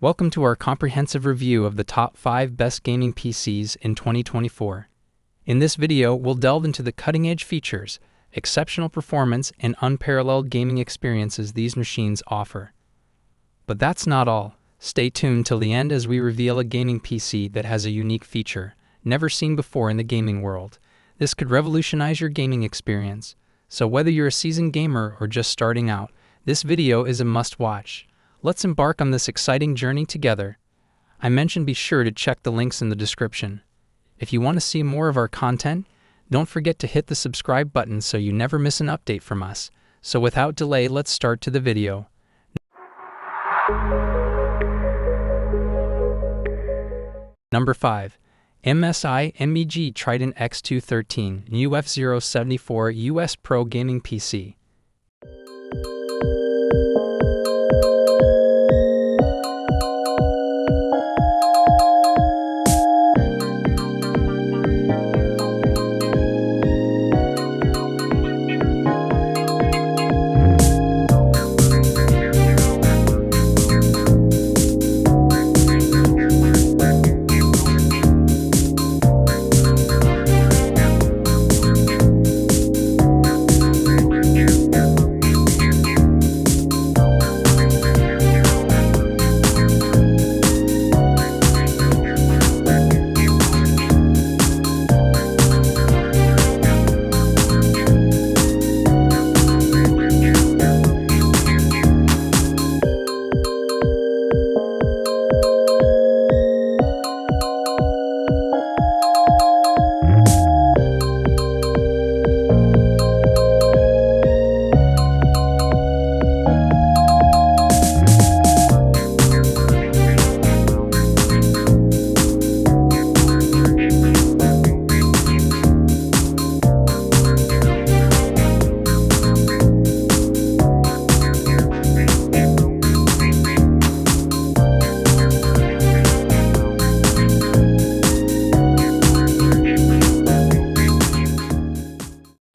Welcome to our comprehensive review of the top 5 best gaming PCs in 2024. In this video, we'll delve into the cutting-edge features, exceptional performance, and unparalleled gaming experiences these machines offer. But that's not all. Stay tuned till the end as we reveal a gaming PC that has a unique feature, never seen before in the gaming world. This could revolutionize your gaming experience. So whether you're a seasoned gamer or just starting out, this video is a must-watch. Let's embark on this exciting journey together. I mentioned be sure to check the links in the description. If you want to see more of our content, don't forget to hit the subscribe button so you never miss an update from us. So without delay, let's start to the video. Number 5. MSI MEG Trident X2 13 UF074 US Pro Gaming PC.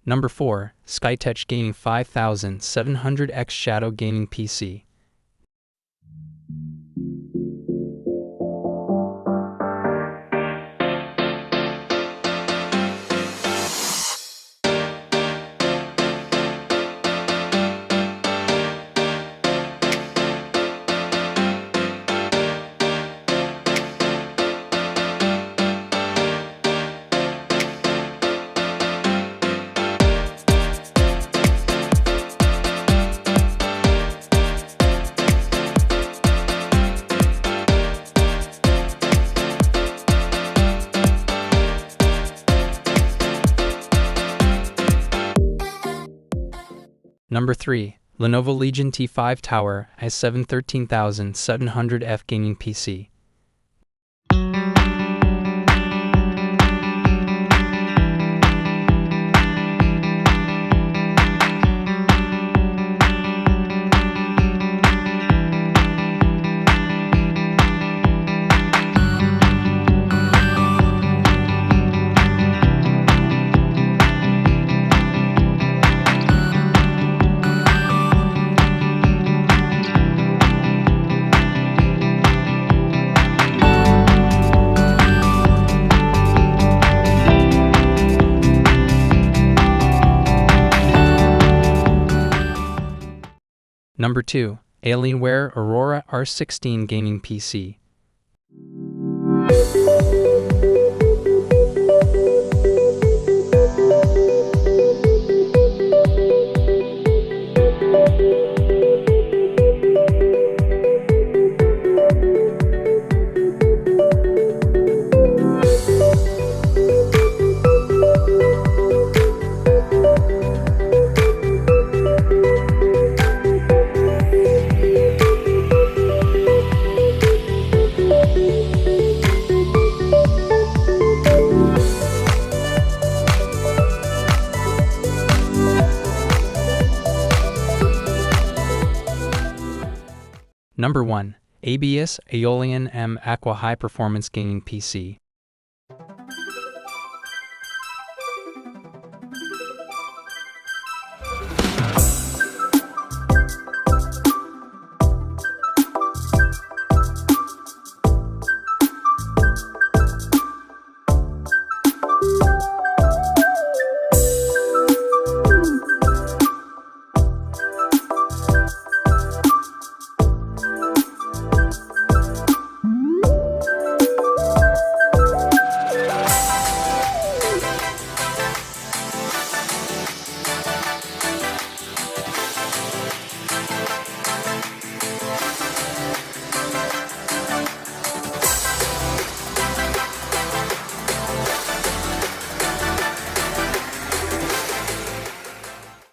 Number 4. Skytech Gaming 5700X Shadow Gaming PC. Number 3. Lenovo Legion T5 Tower i7 13700F Gaming PC. Number 2. Alienware Aurora R16 Gaming PC. Number 1. ABS Aeolian-M Aqua High Performance Gaming PC.